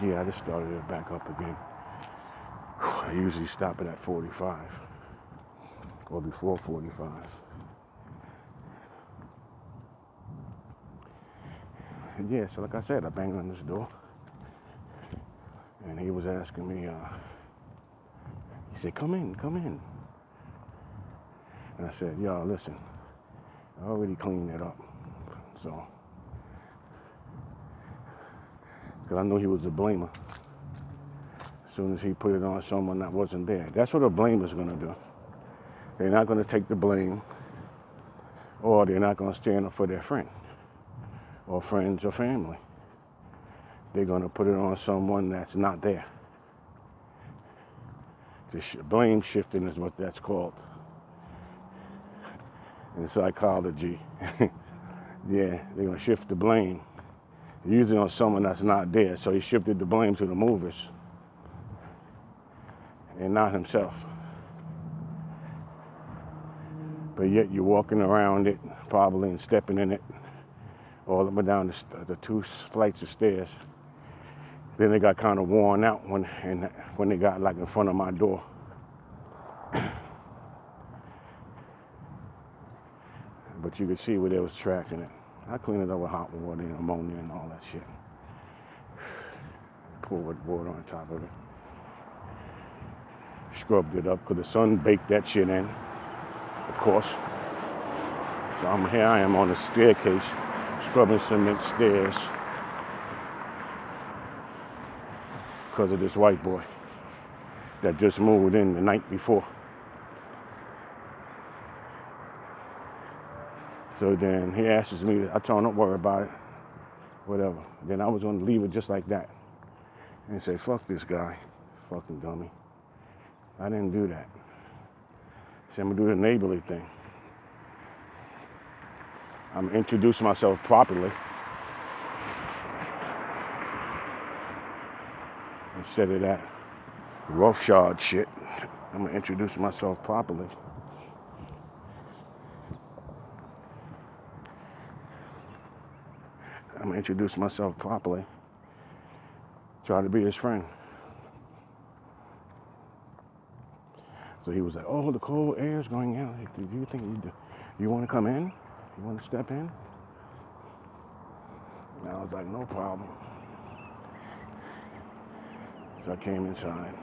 Yeah, I just started it back up again. I usually stop it at 45 or before 45. And yeah, so like I said, I banged on this door, and he was asking me. He said, "Come in, come in." And I said, "Yo, listen, I already cleaned it up, so." Because I knew he was a blamer. As soon as he put it on someone that wasn't there. That's what a blamer's going to do. They're not going to take the blame, or they're not going to stand up for their friend or friends or family. They're going to put it on someone that's not there. Blame shifting is what that's called in psychology. Yeah, they're going to shift the blame, usually on someone that's not there. So he shifted the blame to the movers and not himself. But yet you're walking around it probably and stepping in it all the way down the 2 flights of stairs. Then they got kind of worn out when they got like in front of my door. But you could see where they was tracking it. I cleaned it up with hot water and ammonia and all that shit. Poured water on top of it. Scrubbed it up because the sun baked that shit in, of course. So here I am on the staircase, scrubbing cement stairs because of this white boy that just moved in the night before. So then he asks me, I told him, don't worry about it, whatever. Then I was going to leave it just like that and say, fuck this guy, fucking dummy. I didn't do that. So I'm going to do the neighborly thing. I'm going to introduce myself properly instead of that roughshod shit. I'm going to introduce myself properly. I'm going to introduce myself properly. Try to be his friend. So he was like, oh, the cold air is going out. Do you think you want to come in? You want to step in? And I was like, no problem. So I came inside.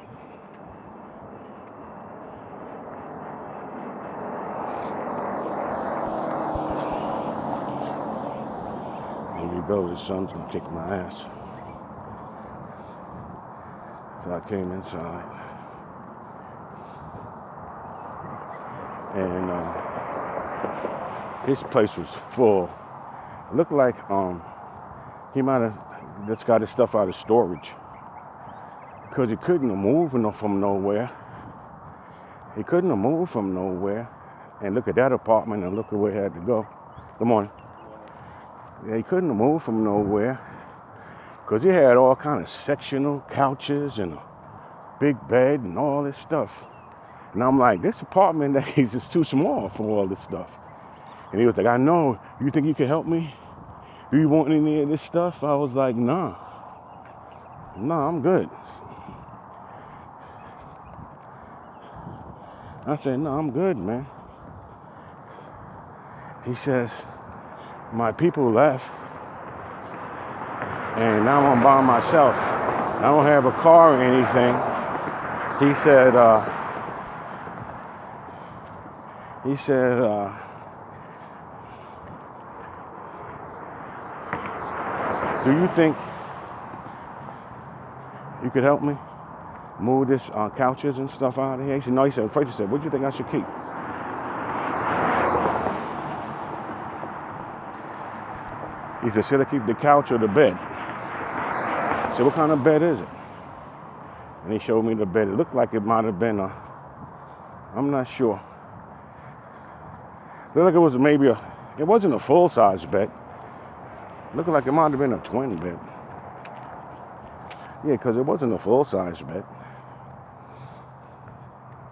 Here we go, the sun's gonna kick my ass. So I came inside. And his place was full. It looked like he might have just got his stuff out of storage. Because he couldn't have moved from nowhere. He couldn't have moved from nowhere. And look at that apartment and look at where he had to go. Good morning. Yeah, he couldn't have moved from nowhere. Because he had all kind of sectional couches and a big bed and all this stuff. And I'm like, this apartment that is just too small for all this stuff. And he was like, I know, you think you can help me? Do you want any of this stuff? I was like, nah, I'm good. I said, no, I'm good, man. He says, my people left, and now I'm by myself. I don't have a car or anything. He said, do you think you could help me move this couches and stuff out of here? He said, no. He said, first he said, what do you think I should keep? He said, should I keep the couch or the bed? I said, what kind of bed is it? And he showed me the bed. It looked like it might have been I'm not sure. It looked like it was it wasn't a full-size bed. It looked like it might have been a twin bed. Yeah, because it wasn't a full-size bed.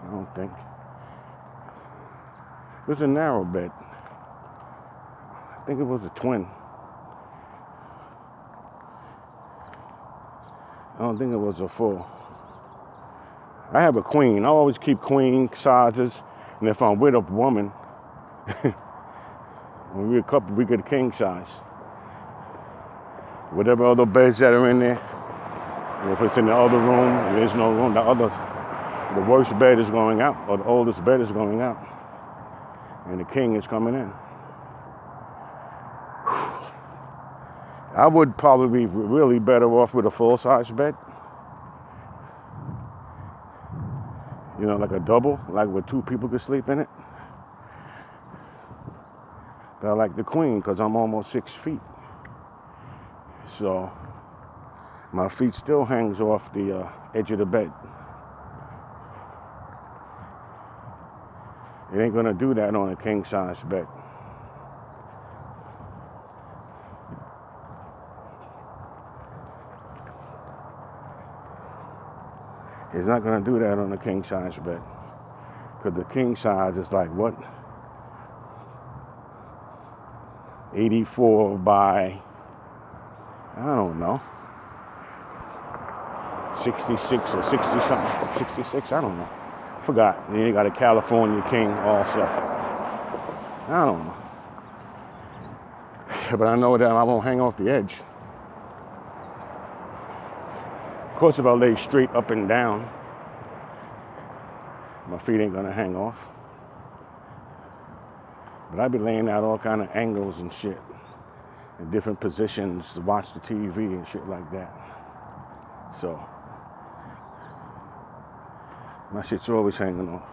I don't think. It was a narrow bed. I think it was a twin. don't think it was a full. I have a queen. I always keep queen sizes, and if I'm with a woman, when we're a couple, we get a king size. Whatever other beds that are in there, if it's in the other room, if there's no room, the worst bed is going out, or the oldest bed is going out, and the king is coming in. I would probably be really better off with a full-size bed. You know, like a double, like where two people could sleep in it. But I like the queen because I'm almost 6 feet. So my feet still hangs off the edge of the bed. It ain't gonna do that on a king-size bed. It's not gonna do that on a king-size bed. Because the king size is like what? 84 by, I don't know, 66 or 60 something. 66, I don't know. Forgot. And then you got a California king also. I don't know. But I know that I won't hang off the edge. Of course, if I lay straight up and down, my feet ain't gonna hang off. But I be laying out all kind of angles and shit in different positions to watch the TV and shit like that. So my shit's always hanging off.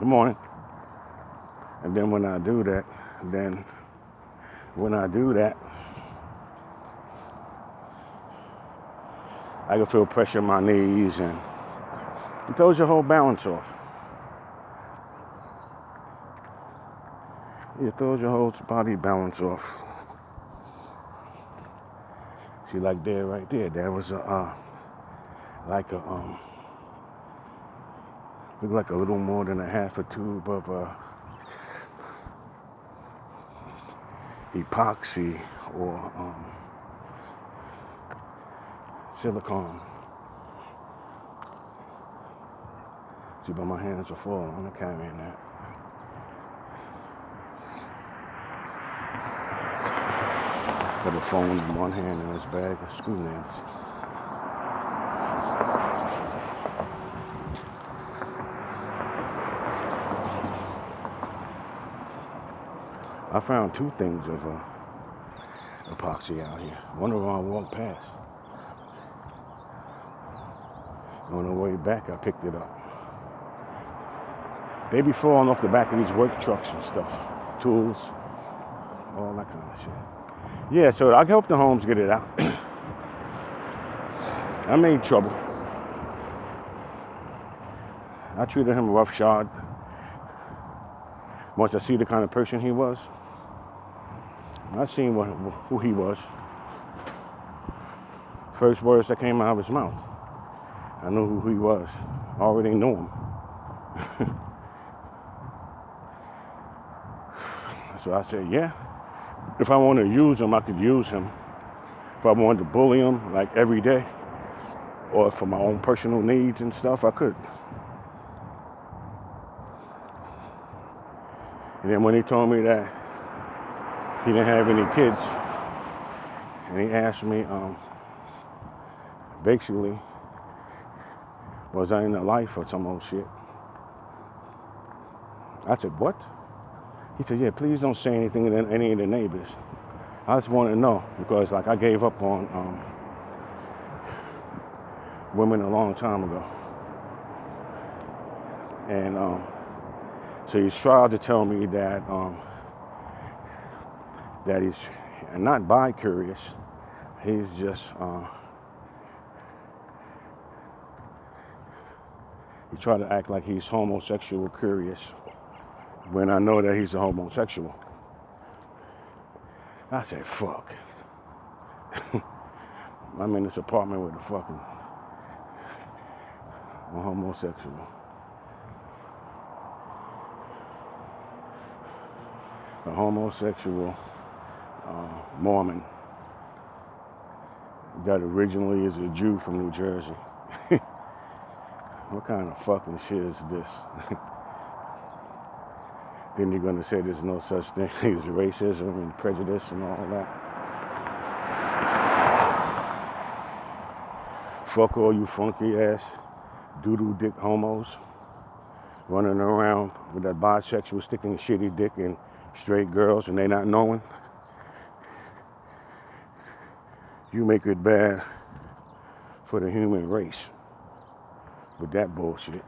Good morning. And then when I do that, I can feel pressure in my knees and it throws your whole balance off. It throws your whole body balance off. See, like there, right there, that was looked like a little more than a half a tube of epoxy or silicone. See, but my hands are full. I'm not carrying that. Got a phone in one hand and his bag of screw nails. I found two things of epoxy out here. One of them I walked past. On the way back, I picked it up. They be falling off the back of these work trucks and stuff. Tools, all that kind of shit. Yeah, so I helped the Holmes get it out. I made trouble. I treated him roughshod. Once I see the kind of person he was, I seen who he was. First words that came out of his mouth, I knew who he was. I already knew him. So I said, yeah, if I want to use him, I could use him. If I wanted to bully him like every day, or for my own personal needs and stuff, I could. And then when he told me that he didn't have any kids, and he asked me, basically, was I in the life or some old shit? I said, what? He said, yeah, please don't say anything to any of the neighbors. I just want to know, because like I gave up on women a long time ago. And so he's tried to tell me that that he's not bi-curious. He's just he tried to act like he's homosexual curious when I know that he's a homosexual. I said, fuck. I'm in this apartment with a fucking homosexual. A homosexual Mormon that originally is a Jew from New Jersey. What kind of fucking shit is this? Then you're gonna say there's no such thing as racism and prejudice and all that. Fuck all you funky ass doodle dick homos running around with that bisexual sticking shitty dick in straight girls and they not knowing. You make it bad for the human race with that bullshit.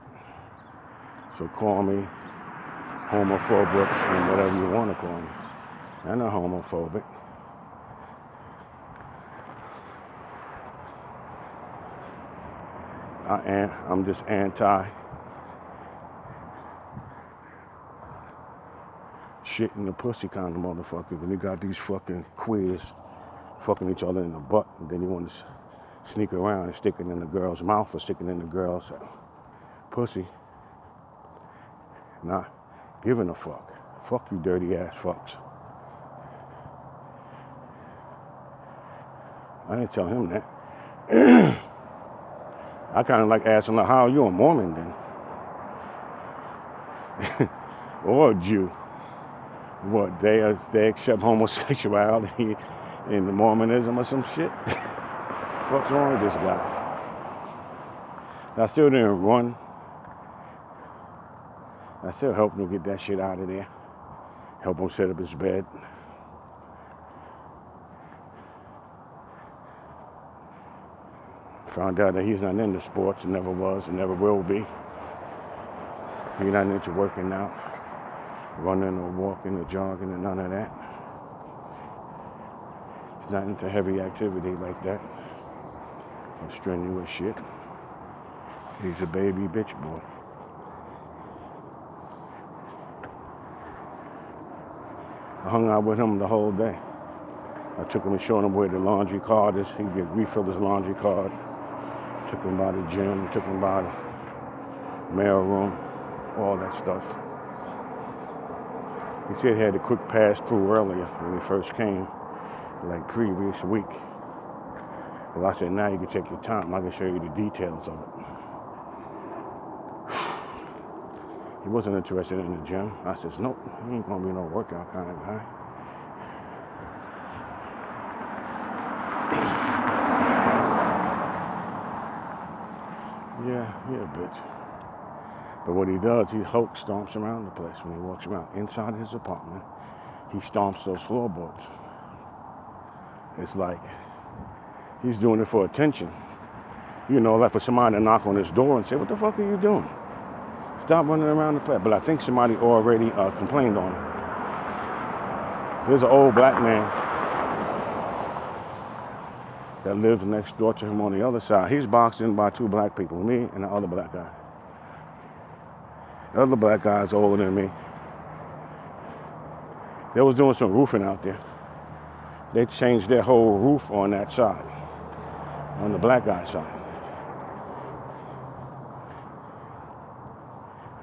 So call me homophobic and whatever you want to call me. I'm not homophobic. I'm just anti shit in the pussy kind of motherfucker. When you got these fucking queers fucking each other in the butt, and then you want to sneak around and stick it in the girl's mouth or stick it in the girl's pussy. Not giving a fuck. Fuck you dirty ass fucks. I didn't tell him that. I kind of like asking him, how are you a Mormon then? Or a Jew. What, they accept homosexuality in the Mormonism or some shit? What's wrong with this guy? I still didn't run. I still helped him get that shit out of there. Help him set up his bed. Found out that he's not into sports, never was, and never will be. He's not into working out, running or walking or jogging or none of that. He's not into heavy activity like that, or strenuous shit. He's a baby bitch boy. I hung out with him the whole day. I took him and showed him where the laundry card is. He could refill his laundry card. Took him by the gym, took him by the mail room, all that stuff. He said he had a quick pass through earlier when he first came, like previous week. Well, I said, now you can take your time. I can show you the details of it. He wasn't interested in the gym. I said, nope, he ain't gonna be no workout kind of guy. Yeah, he a bitch. But what he does, he Hulk stomps around the place when he walks around. Inside his apartment, he stomps those floorboards. It's like he's doing it for attention. You know, like for somebody to knock on his door and say, what the fuck are you doing? Stop running around the place. But I think somebody already complained on him. There's an old black man that lives next door to him on the other side. He's boxed in by two black people, me and the other black guy. The other black guy is older than me. They was doing some roofing out there. They changed their whole roof on that side, on the black guy's side.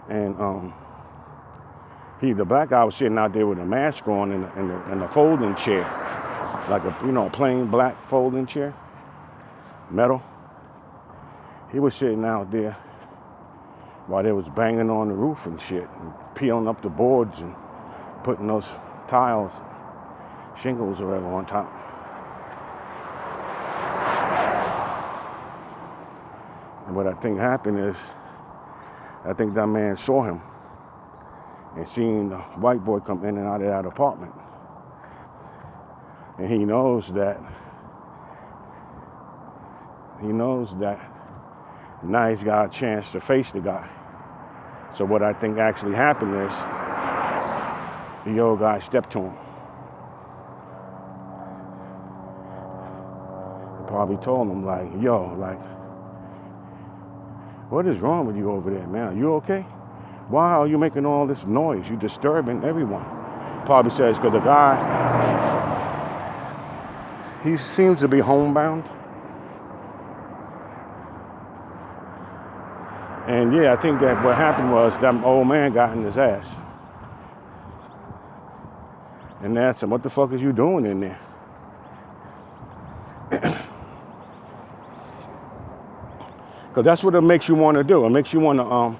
And the black guy was sitting out there with a mask on in a folding chair, like a plain black folding chair, metal. He was sitting out there while they was banging on the roof and shit, and peeling up the boards and putting those tiles, shingles or whatever on top. And what I think happened is, I think that man saw him and seen the white boy come in and out of that apartment. And he knows that now he's got a chance to face the guy. So what I think actually happened is the old guy stepped to him. Probably told him like, yo, like, what is wrong with you over there, man? Are you okay? Why are you making all this noise? You're disturbing everyone. Probably says because the guy, he seems to be homebound. And yeah, I think that what happened was that old man got in his ass. and asked him, what the fuck is you doing in there? Because that's what it makes you want to do. It makes you want to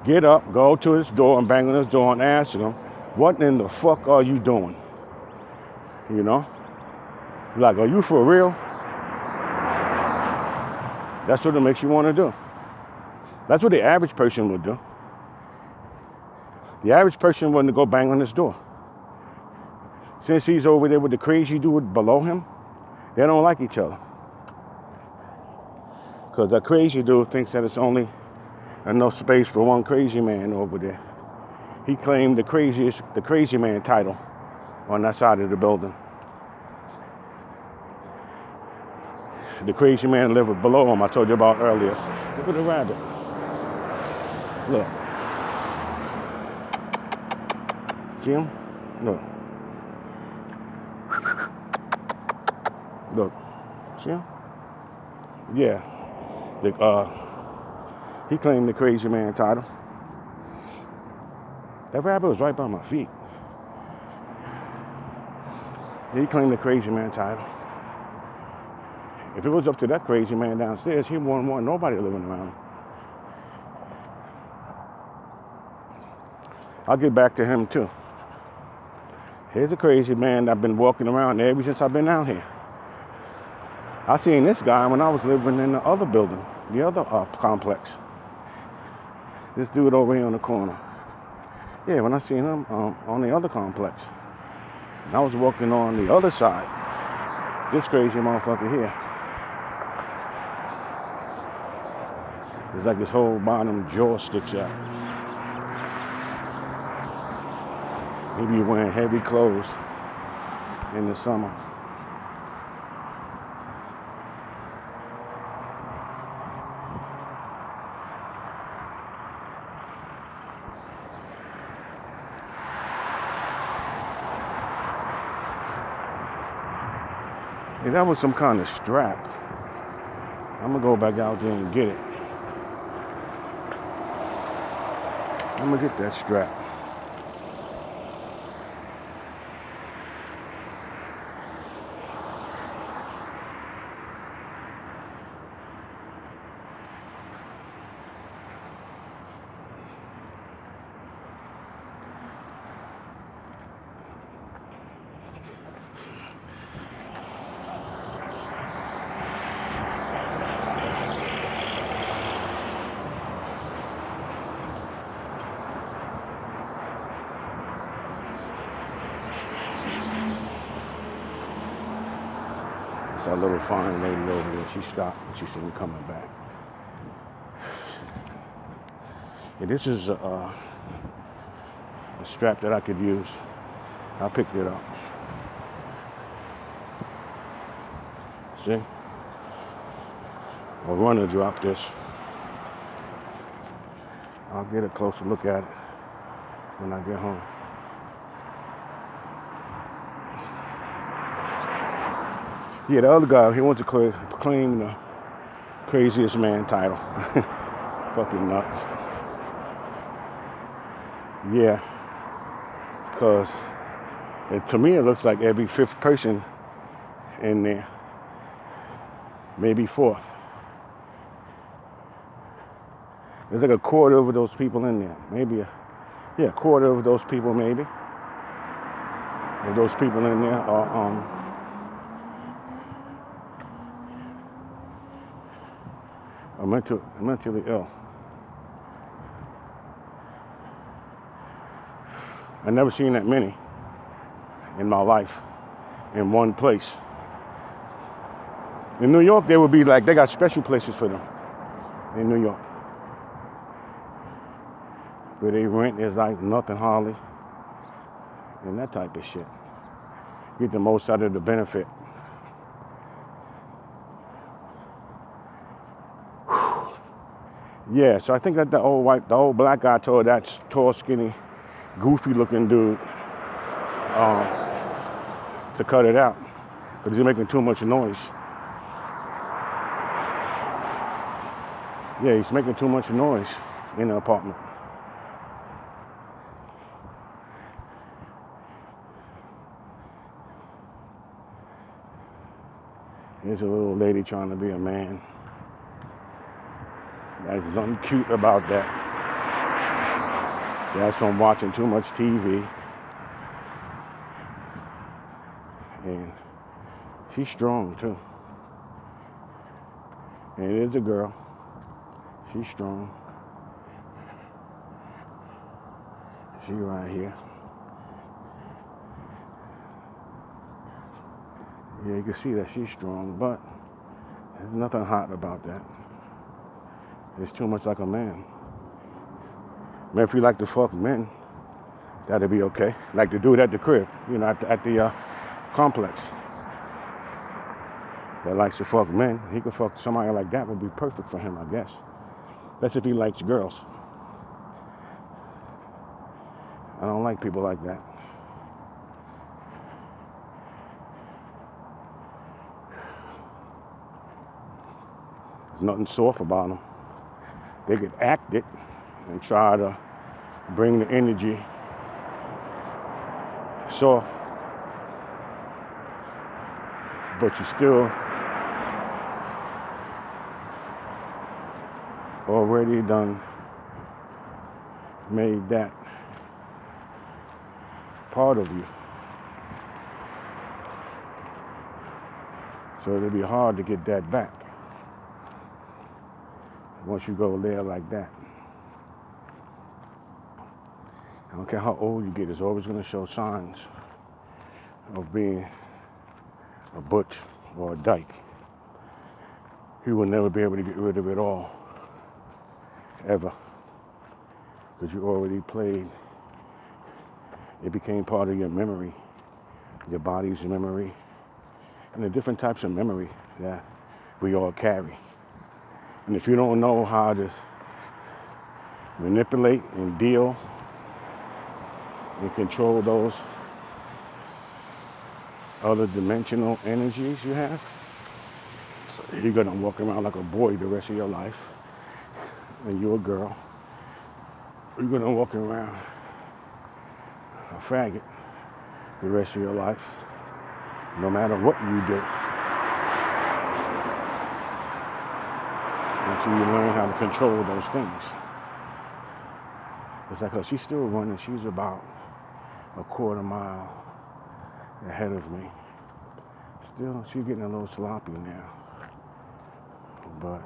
get up, go to his door and bang on his door and ask him, what in the fuck are you doing? You know? Like, are you for real? That's what it makes you want to do. That's what the average person would do. The average person wouldn't go bang on his door. Since he's over there with the crazy dude below him, they don't like each other. Because that crazy dude thinks that it's only enough space for one crazy man over there. He claimed the crazy man title on that side of the building. The crazy man lived below him, I told you about earlier. Look at the rabbit. Look. See him? Look. Look. See him? Yeah. He claimed the crazy man title. That rabbit was right by my feet. He claimed the crazy man title. If it was up to that crazy man downstairs, he wouldn't want nobody living around him. I'll get back to him too. Here's a crazy man that I've been walking around ever since I've been out here. I seen this guy when I was living in the other building, the other complex. This dude over here on the corner. Yeah, when I seen him on the other complex. And I was walking on the other side. This crazy motherfucker here. It's like his whole bottom jaw sticks out. He be wearing heavy clothes in the summer. Hey, that was some kind of strap. I'm gonna go back out there and get it. I'm gonna get that strap. That little fine lady over there, she stopped and she said, "I'm coming back." Yeah, this is a strap that I could use. I picked it up. See? A runner dropped this. I'll get a closer look at it when I get home. Yeah, the other guy, he wants to claim the craziest man title. Fucking nuts. Yeah, because to me it looks like every fifth person in there, maybe fourth. There's like a quarter of those people in there, maybe a quarter of those people maybe. Of those people in there are mentally ill. I've never seen that many in my life in one place. In New York, they would be like, they got special places for them in New York. Where they rent is like nothing hardly. And that type of shit. Get the most out of the benefit. Yeah, so I think that the old black guy told that tall, skinny, goofy-looking dude to cut it out because he's making too much noise. Yeah, he's making too much noise in the apartment. Here's a little lady trying to be a man. There's nothing cute about that. That's from watching too much TV. And she's strong too. And it is a girl. She's strong. She right here. Yeah, you can see that she's strong, but there's nothing hot about that. It's too much like a man. Man, if you like to fuck men, that'd be okay. Like to do it at the crib, you know, at the complex. That likes to fuck men, he could fuck somebody like that. Would be perfect for him, I guess. That's if he likes girls. I don't like people like that. There's nothing soft about them. They could act it and try to bring the energy soft, but you still already done made that part of you. So it'll be hard to get that back once you go there like that. I don't care how old you get, it's always going to show signs of being a butch or a dyke. You will never be able to get rid of it all, ever, because you already played. It became part of your memory, your body's memory, and the different types of memory that we all carry. And if you don't know how to manipulate and deal and control those other dimensional energies you have, so you're gonna walk around like a boy the rest of your life, and you're a girl. You're gonna walk around a faggot the rest of your life, no matter what you do, until you learn how to control those things. It's like, she's still running. She's about a quarter mile ahead of me. Still, she's getting a little sloppy now. But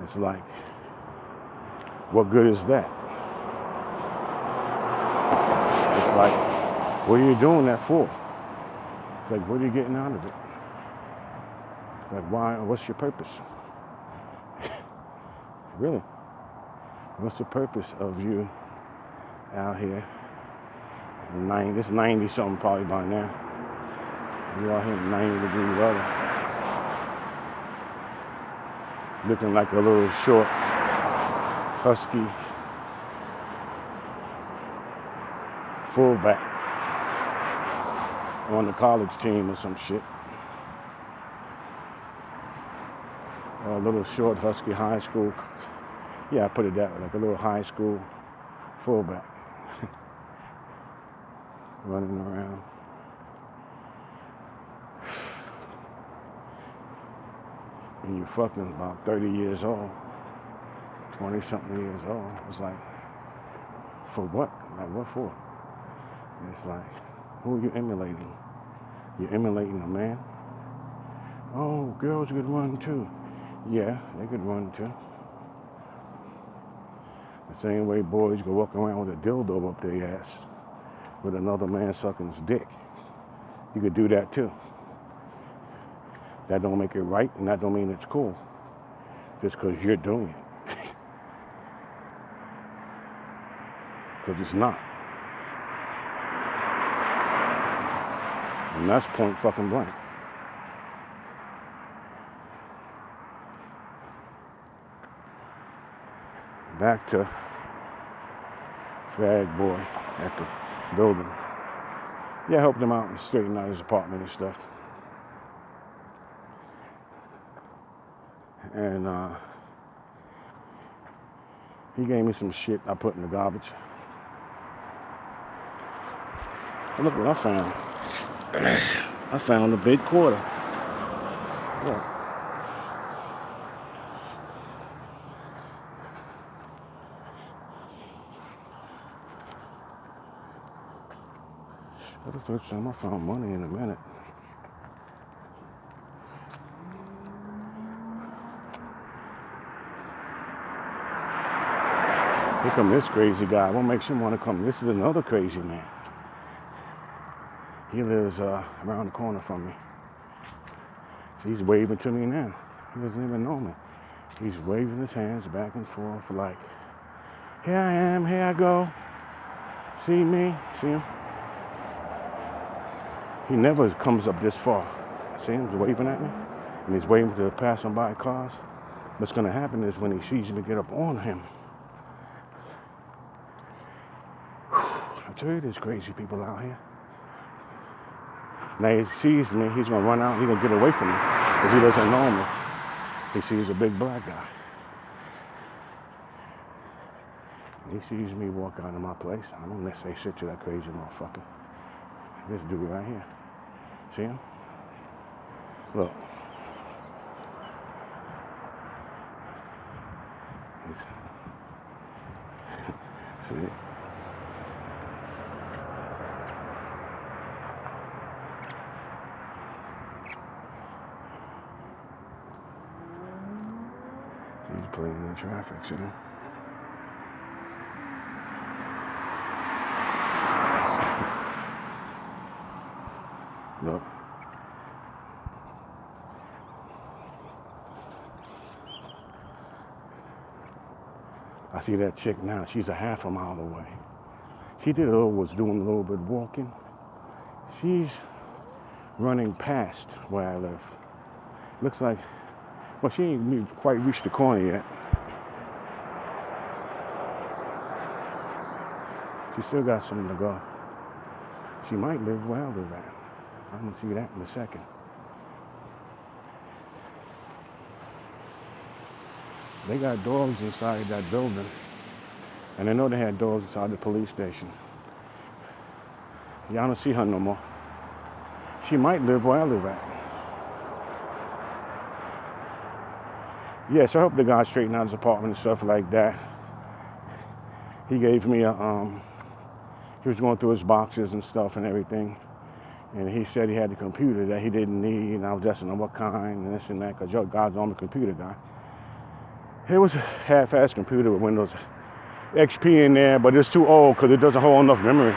it's like, what good is that? It's like, what are you doing that for? It's like, what are you getting out of it? It's like, why? What's your purpose? Really? What's the purpose of you out here? It's 90 something probably by now. You're out here in 90-degree weather, looking like a little short, husky fullback on the college team or some shit. Or a little short, husky high school. Yeah, I put it that way, like a little high school fullback. Running around. And you're fucking about 30 years old, 20 something years old. It's like, for what? Like, what for? And it's like, who are you emulating? You're emulating a man? Oh, girls could run too. Yeah, they could run too. The same way boys go walk around with a dildo up their ass with another man sucking his dick. You could do that too. That don't make it right, and that don't mean it's cool. Just because you're doing it. Because it's not. And that's point fucking blank. Back to Fag Boy at the building. Yeah, I helped him out and straighten out his apartment and stuff. And he gave me some shit I put in the garbage. And look what I found. I found a big quarter. Look. That's the first time I found money in a minute. Here come this crazy guy. What makes him want to come? This is another crazy man. He lives around the corner from me. So he's waving to me now. He doesn't even know me. He's waving his hands back and forth like, here I am, here I go. See me? See him? He never comes up this far. See him? He's waving at me. And he's waving to pass on by cars. What's going to happen is when he sees me get up on him, I tell you, there's crazy people out here. Now he sees me, he's going to run out, he's going to get away from me because he doesn't know me. He sees a big black guy. He sees me walk out of my place. I don't let say shit to that crazy motherfucker. This dude right here. See him? Look. See it? He's playing in traffic, see him? Look. I see that chick now. She's a half a mile away. She was doing a little bit of walking. She's running past where I live. Looks like, well, she ain't quite reached the corner yet. She still got something to go. She might live where I live at. I'm gonna see that in a second. They got dogs inside that building. And I know they had dogs inside the police station. Y'all don't see her no more. She might live where I live at. Yes, I hope the guy straightened out his apartment and stuff like that. He gave me he was going through his boxes and stuff and everything. And he said he had a computer that he didn't need. And I was asking him what kind and this and that, because your guy's on the computer guy. It was a half-assed computer with Windows XP in there, but it's too old because it doesn't hold enough memory.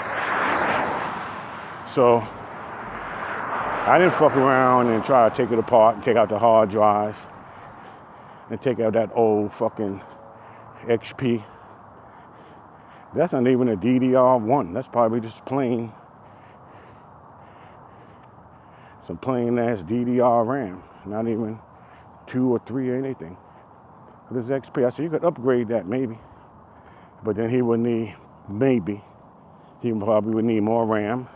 So I didn't fuck around and try to take it apart and take out the hard drive and take out that old fucking XP. That's not even a DDR1. That's probably just plain, some plain ass DDR RAM. Not even 2 or 3 or anything. This XP, I said you could upgrade that maybe. But then he would need, maybe, he probably would need more RAM.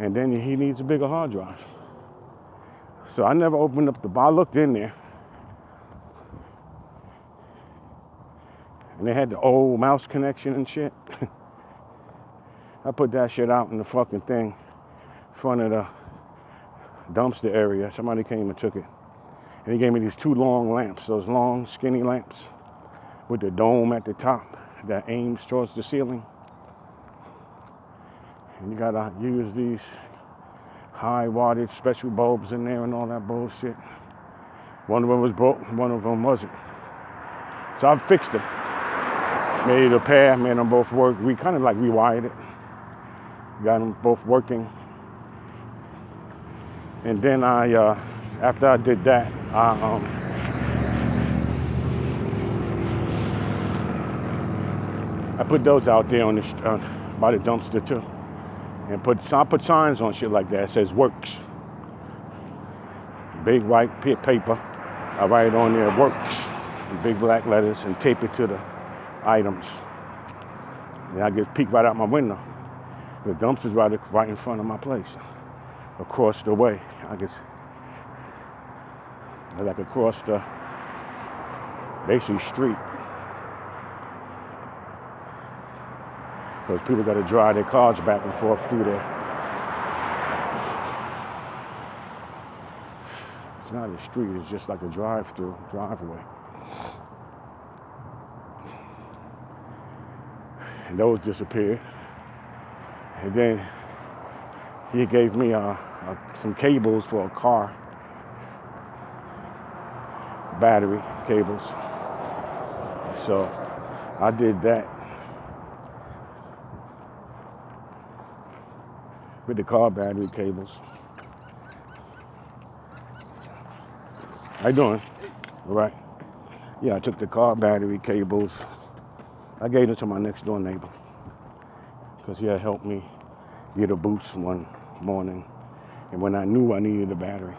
And then he needs a bigger hard drive. So I never opened up I looked in there. And they had the old mouse connection and shit. I put that shit out in the fucking thing, in front of the dumpster area. Somebody came and took it. And he gave me these 2 long lamps, those long skinny lamps with the dome at the top that aims towards the ceiling. And you gotta use these high wattage special bulbs in there and all that bullshit. One of them was broke, one of them wasn't. So I fixed them. Made a pair, made them both work. We kind of like rewired it. Got them both working. And then after I did that, I put those out there on by the dumpster too. And I put signs on shit like that. It says works. Big white paper. I write on there works in big black letters and tape it to the items. And I get peek right out my window. The dumpster's right in front of my place. Across the way. I guess like across the basically street. Because people got to drive their cars back and forth through there. It's not a street, it's just like a driveway. And those disappeared. And then he gave me some cables for a car, battery cables. So I did that with the car battery cables. How you doing? All right. Yeah, I took the car battery cables. I gave them to my next door neighbor because he had helped me get a boost one morning. And when I knew I needed a battery,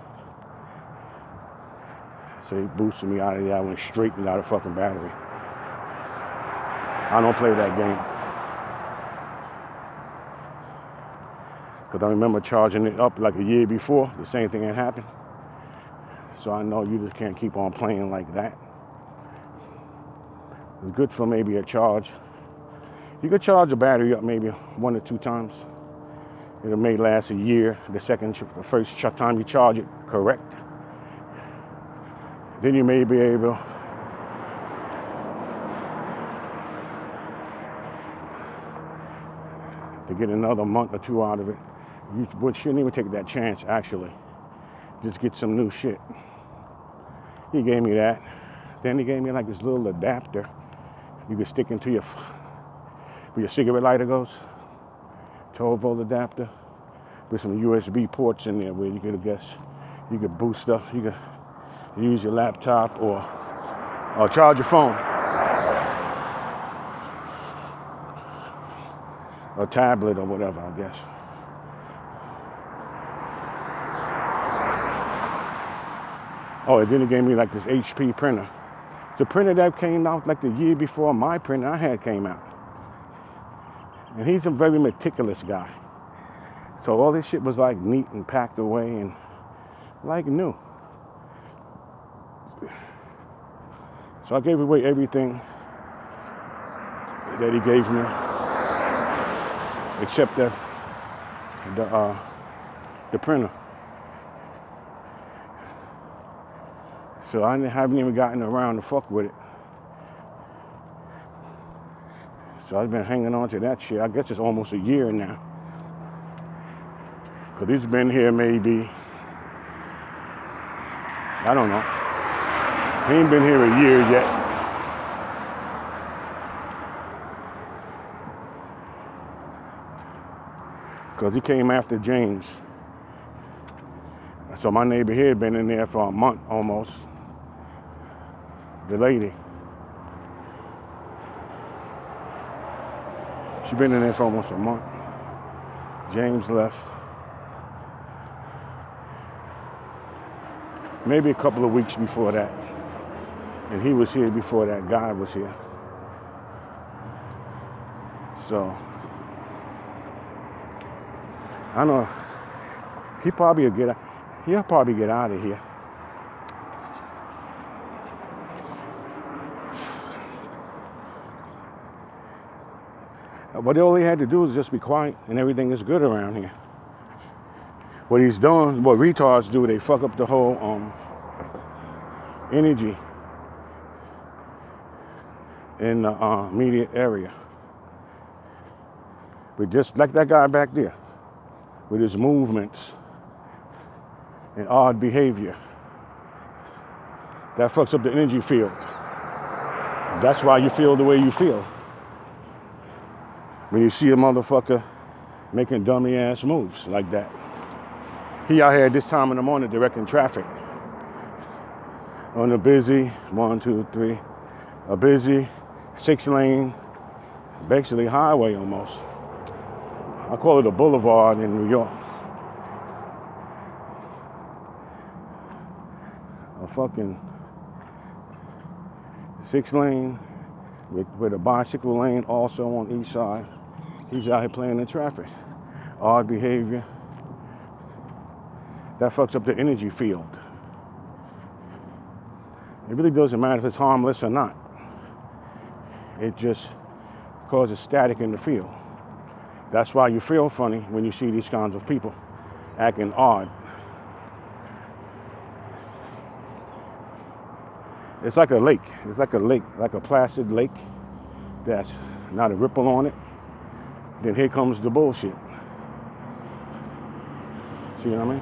so he boosted me out of there. I went straight without a fucking battery. I don't play that game. Because I remember charging it up like a year before. The same thing had happened. So I know you just can't keep on playing like that. It's good for maybe a charge. You could charge a battery up maybe 1 or 2 times. It may last a year. The first time you charge it correct. Then you may be able to get another month or 2 out of it. You shouldn't even take that chance, actually. Just get some new shit. He gave me that. Then he gave me like this little adapter you can stick into where your cigarette lighter goes. 12-volt adapter with some USB ports in there where you could boost up. You could use your laptop or charge your phone. Or tablet or whatever, I guess. Oh, and then he gave me like this HP printer. The printer that came out like the year before my printer I had came out. And he's a very meticulous guy. So all this shit was like neat and packed away and like new. So I gave away everything that he gave me, except the printer. So I haven't even gotten around to fuck with it. So I've been hanging on to that shit. I guess it's almost a year now. Because he's been here maybe, I don't know. He ain't been here a year yet. Because he came after James. So my neighbor here had been in there for a month almost. The lady. She's been in there for almost a month. James left. Maybe a couple of weeks before that. And he was here before that guy was here. So, I don't know. He'll probably get out of here. But all he had to do is just be quiet and everything is good around here. What he's doing, what retards do, they fuck up the whole energy in the immediate area. But just like that guy back there, with his movements and odd behavior, that fucks up the energy field. That's why you feel the way you feel when you see a motherfucker making dummy ass moves like that. He out here at this time in the morning directing traffic on a busy a busy 6-lane, basically highway almost. I call it a boulevard in New York. A fucking 6-lane with a bicycle lane also on each side. He's out here playing in traffic. Odd behavior. That fucks up the energy field. It really doesn't matter if it's harmless or not. It just causes static in the field. That's why you feel funny when you see these kinds of people acting odd. It's like a lake. It's like a lake, like a placid lake that's not a ripple on it. Then here comes the bullshit. See what I mean?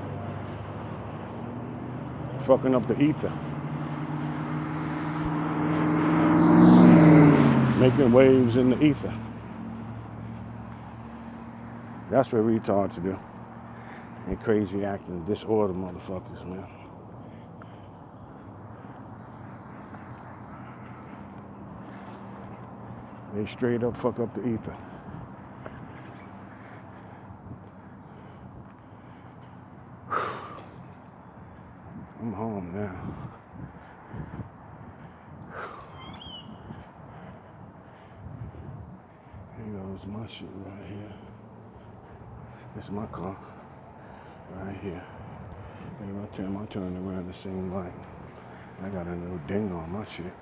Fucking up the ether. Making waves in the ether. That's what retards do. And crazy acting, disorder motherfuckers, man. They straight up fuck up the ether. I'm home now. Here goes my shit right here. This is my car. Right here. And I turn around the same light. I got a little ding on my shit.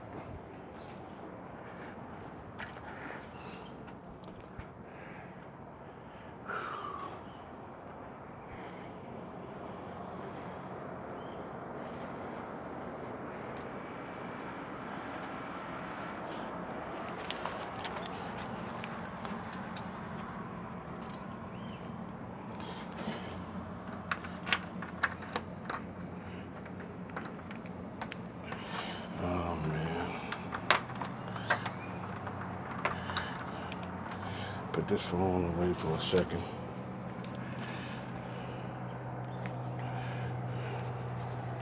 Oh man. Put this phone away for a second.